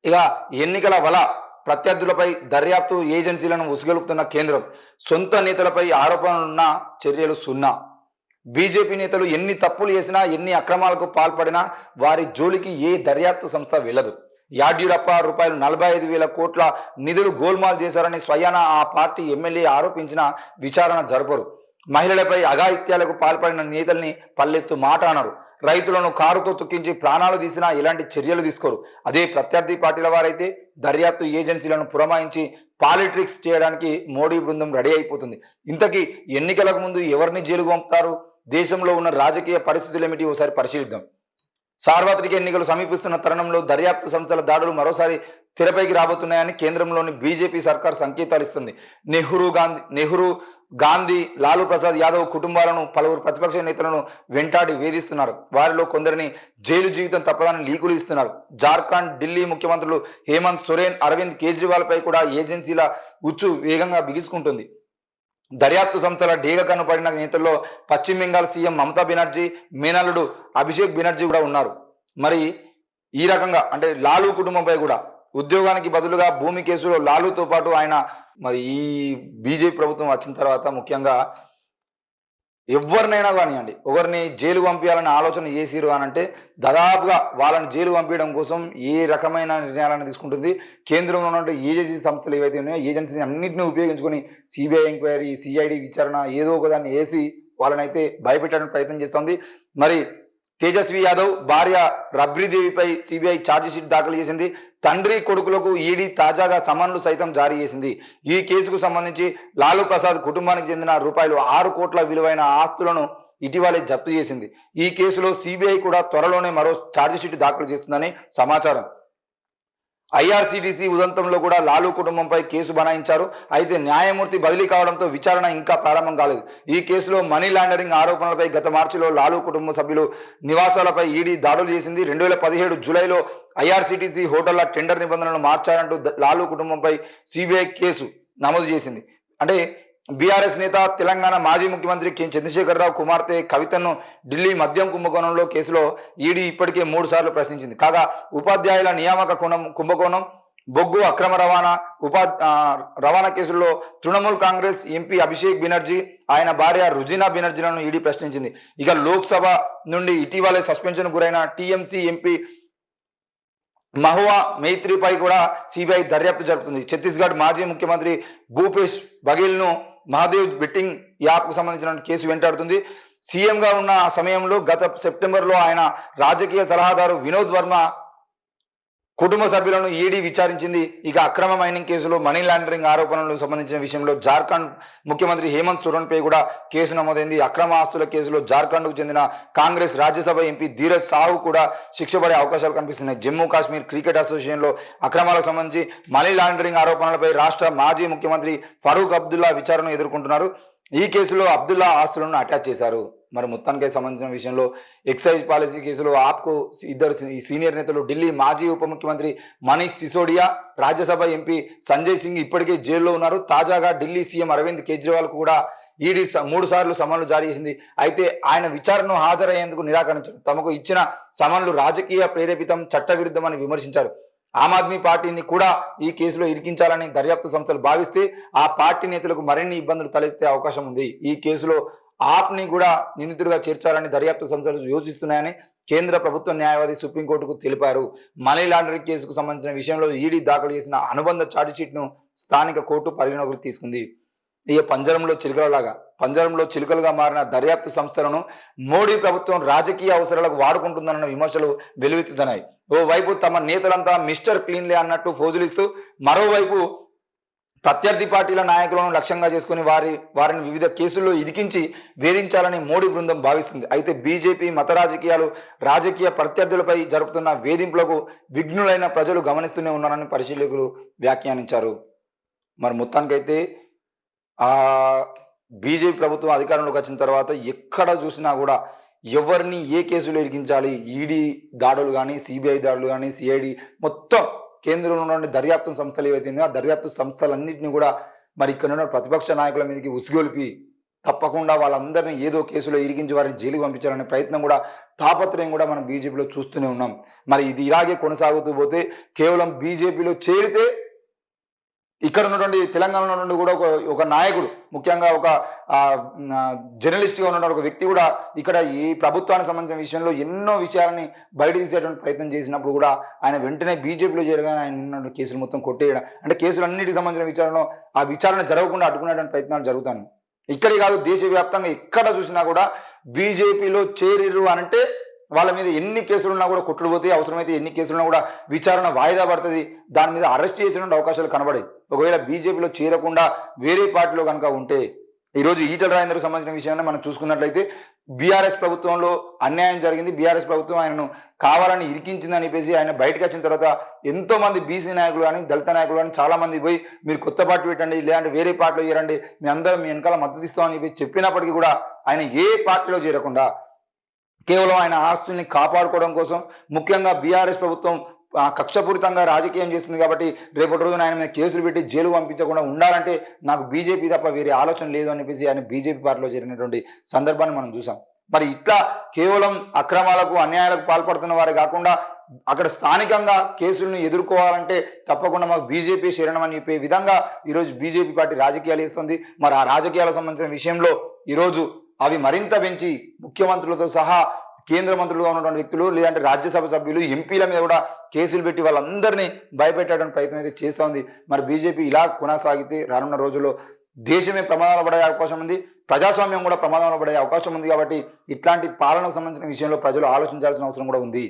ఇక ఎన్నికల వల ప్రత్యర్థులపై దర్యాప్తు ఏజెన్సీలను ఉసిగొలుపుతున్న కేంద్రం, సొంత నేతలపై ఆరోపణలున్న చర్యలు సున్నా. బీజేపీ నేతలు ఎన్ని తప్పులు చేసినా, ఎన్ని అక్రమాలకు పాల్పడినా వారి జోలికి ఏ దర్యాప్తు సంస్థ వెళ్ళదు. యాడ్యూరప్ప రూపాయలు 45,000 కోట్ల నిధులు గోల్మాల్ చేశారని స్వయాన ఆ పార్టీ ఎమ్మెల్యే ఆరోపించిన విచారణ జరపరు. మహిళలపై అఘాయిత్యాలకు పాల్పడిన నేతల్ని పల్లెత్తు మాట అనరు. రైతులను కారుతో తొక్కించి ప్రాణాలు తీసినా ఎలాంటి చర్యలు తీసుకోరు. అదే ప్రత్యర్థి పార్టీల వారైతే దర్యాప్తు ఏజెన్సీలను పురమాయించి పాలిటిక్స్ చేయడానికి మోడీ బృందం రెడీ అయిపోతుంది. ఇంతకీ ఎన్నికలకు ముందు ఎవరిని జైలుకు పంపుతారు? దేశంలో ఉన్న రాజకీయ పరిస్థితులు ఏమిటి ఒకసారి పరిశీలిద్దాం. సార్వత్రిక ఎన్నికలు సమీపిస్తున్న తరుణంలో దర్యాప్తు సంస్థల దాడులు మరోసారి తెరపైకి రాబోతున్నాయని కేంద్రంలోని బీజేపీ సర్కార్ సంకేతాలు ఇస్తుంది. నెహ్రూ గాంధీ, లాలూ ప్రసాద్ యాదవ్ కుటుంబాలను పలువురు ప్రతిపక్ష నేతలను వెంటాడి వేధిస్తున్నారు. వారిలో కొందరిని జైలు జీవితం తప్పదని లీకులు ఇస్తున్నారు. జార్ఖండ్, ఢిల్లీ ముఖ్యమంత్రులు హేమంత్ సోరెన్, అరవింద్ కేజ్రీవాల్ పై కూడా ఏజెన్సీల ఉచ్చు వేగంగా బిగుసుకుంటుంది. దర్యాప్తు సంస్థల డేగ కనుపడిన నేతల్లో పశ్చిమ బెంగాల్ సీఎం మమతా బెనర్జీ, మేనల్లుడు అభిషేక్ బెనర్జీ కూడా ఉన్నారు. మరి ఈ రకంగా అంటే లాలూ కుటుంబంపై కూడా ఉద్యోగానికి బదులుగా భూమి కేసులో లాలూతో పాటు ఆయన మరి ఈ బీజేపీ ప్రభుత్వం వచ్చిన తర్వాత ముఖ్యంగా ఎవరినైనా కానివ్వండి, ఒకరిని జైలు పంపించాలని ఆలోచన చేసిరు అని అంటే దాదాపుగా వాళ్ళని జైలు పంపించడం కోసం ఏ రకమైన నిర్ణయాలను తీసుకుంటుంది. కేంద్రంలో ఉన్న ఏజెన్సీ సంస్థలు ఏవైతే ఉన్నాయో ఏజెన్సీ అన్నింటినీ ఉపయోగించుకొని సిబిఐ ఎంక్వైరీ, సిఐడి విచారణ ఏదో ఒక దాన్ని వేసి వాళ్ళనైతే భయపెట్టడానికి ప్రయత్నం చేస్తుంది. మరి తేజస్వి యాదవ్ భార్య రబ్రీదేవిపై సిబిఐ ఛార్జిషీట్ దాఖలు చేసింది. తండ్రి కొడుకులకు ఈడీ తాజాగా సమన్లు సైతం జారీ చేసింది. ఈ కేసుకు సంబంధించి లాలూ ప్రసాద్ కుటుంబానికి చెందిన రూపాయలు 6 కోట్ల విలువైన ఆస్తులను ఇటీవలే జప్తు చేసింది. ఈ కేసులో సిబిఐ కూడా త్వరలోనే మరో ఛార్జిషీట్ దాఖలు చేస్తుందని సమాచారం. ఐఆర్సీటీసీ ఉదంతంలో కూడా లాలూ కుటుంబంపై కేసు బనాయించారు. అయితే న్యాయమూర్తి బదిలీ కావడంతో విచారణ ఇంకా ప్రారంభం కాలేదు. ఈ కేసులో మనీ లాండరింగ్ ఆరోపణలపై గత మార్చిలో లాలూ కుటుంబ సభ్యులు నివాసాలపై ఈడీ దాడులు చేసింది. 2017 జూలైలో ఐఆర్సీటీసీ హోటళ్ల టెండర్ నిబంధనలను మార్చారంటూ లాలూ కుటుంబంపై సిబిఐ కేసు నమోదు చేసింది. అంటే బీఆర్ఎస్ నేత, తెలంగాణ మాజీ ముఖ్యమంత్రి కె చంద్రశేఖరరావు కుమార్తె కవితను ఢిల్లీ మద్యం కుంభకోణంలో కేసులో ఈడీ ఇప్పటికే 3 సార్లు ప్రశ్నించింది. కాగా ఉపాధ్యాయుల నియామక కుంభకోణం, బొగ్గు అక్రమ రవాణా కేసుల్లో తృణమూల్ కాంగ్రెస్ ఎంపీ అభిషేక్ బెనర్జీ, ఆయన భార్య రుజినా బెనర్జీలను ఈడీ ప్రశ్నించింది. ఇక లోక్సభ నుండి ఇటీవలే సస్పెన్షన్ గురైన టీఎంసీ ఎంపీ మహువా మైత్రిపై కూడా సిబిఐ దర్యాప్తు జరుపుతుంది. ఛత్తీస్గఢ్ మాజీ ముఖ్యమంత్రి భూపేష్ బఘేల్ను మహాదేవ్ బెట్టింగ్ యాప్కు సంబంధించిన కేసు వెంటాడుతుంది. సీఎంగా ఉన్న ఆ సమయంలో గత సెప్టెంబర్లో ఆయన రాజకీయ సలహాదారు వినోద్ వర్మ కుటుంబ సభ్యులను ఈడీ విచారించింది. ఇక అక్రమ మైనింగ్ కేసులో మనీ లాండరింగ్ ఆరోపణలకు సంబంధించిన విషయంలో జార్ఖండ్ ముఖ్యమంత్రి హేమంత్ సోరెన్ పై కూడా కేసు నమోదైంది. అక్రమ ఆస్తుల కేసులో జార్ఖండ్కు చెందిన కాంగ్రెస్ రాజ్యసభ ఎంపీ ధీరజ్ సాహు కూడా శిక్ష పడే అవకాశాలు కనిపిస్తున్నాయి. జమ్మూ కాశ్మీర్ క్రికెట్ అసోసియేషన్లో అక్రమాలకు సంబంధించి మనీ లాండరింగ్ ఆరోపణలపై రాష్ట్ర మాజీ ముఖ్యమంత్రి ఫరూక్ అబ్దుల్లా విచారణ ఎదుర్కొంటున్నారు. ఈ కేసులో అబ్దుల్లా ఆస్తులను అటాచ్ చేశారు. మరి మొత్తానికి సంబంధించిన విషయంలో ఎక్సైజ్ పాలసీ కేసులో ఆప్కు ఇద్దరు సీనియర్ నేతలు, ఢిల్లీ మాజీ ఉప ముఖ్యమంత్రి మనీష్ సిసోడియా, రాజ్యసభ ఎంపీ సంజయ్ సింగ్ ఇప్పటికే జైల్లో ఉన్నారు. తాజాగా ఢిల్లీ సీఎం అరవింద్ కేజ్రీవాల్ కూడా ఈడీ 3 సార్లు సమన్లు జారీ చేసింది. అయితే ఆయన విచారణను హాజరయ్యేందుకు నిరాకరించారు. తమకు ఇచ్చిన సమన్లు రాజకీయ ప్రేరేపితం, చట్టవిరుద్ధమని విమర్శించారు. ఆమ్ ఆద్మీ పార్టీని కూడా ఈ కేసులో ఇరికించాలని దర్యాప్తు సంస్థలు భావిస్తే ఆ పార్టీ నేతలకు మరిన్ని ఇబ్బందులు తలెత్తే అవకాశం ఉంది. ఈ కేసులో ఆప్ని కూడా నిందితుడిగా చేర్చాలని దర్యాప్తు సంస్థలు యోచిస్తున్నాయని కేంద్ర ప్రభుత్వ న్యాయవాది సుప్రీంకోర్టుకు తెలిపారు. మనీ లాండరింగ్ కేసుకు సంబంధించిన విషయంలో ఈడీ దాఖలు చేసిన అనుబంధ ఛార్జిషీట్ను స్థానిక కోర్టు పరిగణలోకి తీసుకుంది. ఇక పంజరంలో చిలుకలుగా మారిన దర్యాప్తు సంస్థలను మోడీ ప్రభుత్వం రాజకీయ అవసరాలకు వాడుకుంటుందన్న విమర్శలు వెలువెత్తుతున్నాయి. ఓవైపు తమ నేతలంతా మిస్టర్ క్లీన్లే అన్నట్టు ఫోజులిస్తూ, మరోవైపు ప్రత్యర్థి పార్టీల నాయకులను లక్ష్యంగా చేసుకుని వారిని వివిధ కేసుల్లో ఇరికించి వేధించాలని మోడీ బృందం భావిస్తుంది. అయితే బీజేపీ మత రాజకీయాలు, రాజకీయ ప్రత్యర్థులపై జరుపుతున్న వేధింపులకు విఘ్నులైన ప్రజలు గమనిస్తూనే ఉన్నారని పరిశీలకులు వ్యాఖ్యానించారు. మరి మొత్తానికైతే బీజేపీ ప్రభుత్వం అధికారంలోకి వచ్చిన తర్వాత ఎక్కడ చూసినా కూడా ఎవరిని ఏ కేసులో ఇరికించాలి, ఈడీ దాడులు కానీ, సిబిఐ దాడులు కానీ, సిఐడి మొత్తం కేంద్రంలో ఉన్న దర్యాప్తు సంస్థలు ఏవైతే ఆ దర్యాప్తు సంస్థలన్నింటినీ కూడా మరి ఇక్కడ ఉన్న ప్రతిపక్ష నాయకుల మీదకి ఉసిగొల్పి తప్పకుండా వాళ్ళందరినీ ఏదో కేసులో ఇరికించి వారిని జైలుకి పంపించాలనే ప్రయత్నం కూడా తాపత్రయం కూడా మనం బీజేపీలో చూస్తూనే ఉన్నాం. మరి ఇది ఇలాగే కొనసాగుతూ పోతే కేవలం బీజేపీలో చేరితే ఇక్కడ ఉన్నటువంటి తెలంగాణలో నుండి కూడా ఒక నాయకుడు, ముఖ్యంగా ఒక జర్నలిస్ట్గా ఉన్నటువంటి ఒక వ్యక్తి కూడా ఇక్కడ ఈ ప్రభుత్వానికి సంబంధించిన విషయంలో ఎన్నో విషయాలని బయట తీసేటువంటి ప్రయత్నం చేసినప్పుడు కూడా ఆయన వెంటనే బీజేపీలో చేరగా ఆయన ఉన్న కేసులు మొత్తం కొట్టేయడం, అంటే కేసులన్నిటికి సంబంధించిన విచారణ ఆ విచారణ జరగకుండా అడ్డుకునేటువంటి ప్రయత్నాలు జరుగుతాయి. ఇక్కడే కాదు, దేశవ్యాప్తంగా ఎక్కడ చూసినా కూడా బీజేపీలో చేరిరు అనంటే వాళ్ళ మీద ఎన్ని కేసులున్నా కూడా కొట్లు పోతాయి, అవసరమైతే ఎన్ని కేసులున్నా కూడా విచారణ వాయిదా పడుతుంది, దాని మీద అరెస్ట్ చేసినటువంటి అవకాశాలు కనబడాయి. ఒకవేళ బీజేపీలో చేరకుండా వేరే పార్టీలో కనుక ఉంటే, ఈరోజు ఈటల రాజేందర్కు సంబంధించిన విషయాన్ని మనం చూసుకున్నట్లయితే బీఆర్ఎస్ ప్రభుత్వంలో అన్యాయం జరిగింది, బీఆర్ఎస్ ప్రభుత్వం ఆయనను కావాలని ఇరికించిందని చెప్పేసి ఆయన బయటకు వచ్చిన తర్వాత ఎంతో మంది బీసీ నాయకులు కానీ దళిత నాయకులు కానీ చాలా మంది పోయి మీరు కొత్త పార్టీ పెట్టండి, లేదంటే వేరే పార్టీలో చేరండి, మీ అందరూ మీ వెనకాల మద్దతు ఇస్తామని చెప్పి చెప్పినప్పటికీ కూడా ఆయన ఏ పార్టీలో చేరకుండా కేవలం ఆయన ఆస్తుల్ని కాపాడుకోవడం కోసం, ముఖ్యంగా బీఆర్ఎస్ ప్రభుత్వం కక్షపూరితంగా రాజకీయం చేస్తుంది కాబట్టి రేపటి రోజున ఆయన మీద కేసులు పెట్టి జైలు పంపించకుండా ఉండాలంటే నాకు బీజేపీ తప్ప వేరే ఆలోచన లేదు అని చెప్పేసి ఆయన బీజేపీ పార్టీలో చేరినటువంటి సందర్భాన్ని మనం చూసాం. మరి ఇట్లా కేవలం అక్రమాలకు అన్యాయాలకు పాల్పడుతున్న వారే కాకుండా అక్కడ స్థానికంగా కేసులను ఎదుర్కోవాలంటే తప్పకుండా మాకు బీజేపీ శరణం అని చెప్పే విధంగా ఈరోజు బీజేపీ పార్టీ రాజకీయాలు చేస్తుంది. మరి ఆ రాజకీయాలకు సంబంధించిన విషయంలో ఈరోజు అవి మరింత పెంచి ముఖ్యమంత్రులతో సహా కేంద్ర మంత్రులుగా ఉన్నటువంటి వ్యక్తులు, లేదంటే రాజ్యసభ సభ్యులు, ఎంపీల మీద కూడా కేసులు పెట్టి వాళ్ళందరినీ భయపెట్టడానికి ప్రయత్నం అయితే చేస్తూ ఉంది. మరి బీజేపీ ఇలా కొనసాగితే రానున్న రోజుల్లో దేశమే ప్రమాదంలో పడే అవకాశం ఉంది, ప్రజాస్వామ్యం కూడా ప్రమాదంలో పడే అవకాశం ఉంది. కాబట్టి ఇట్లాంటి పాలనకు సంబంధించిన విషయంలో ప్రజలు ఆలోచించాల్సిన అవసరం కూడా ఉంది.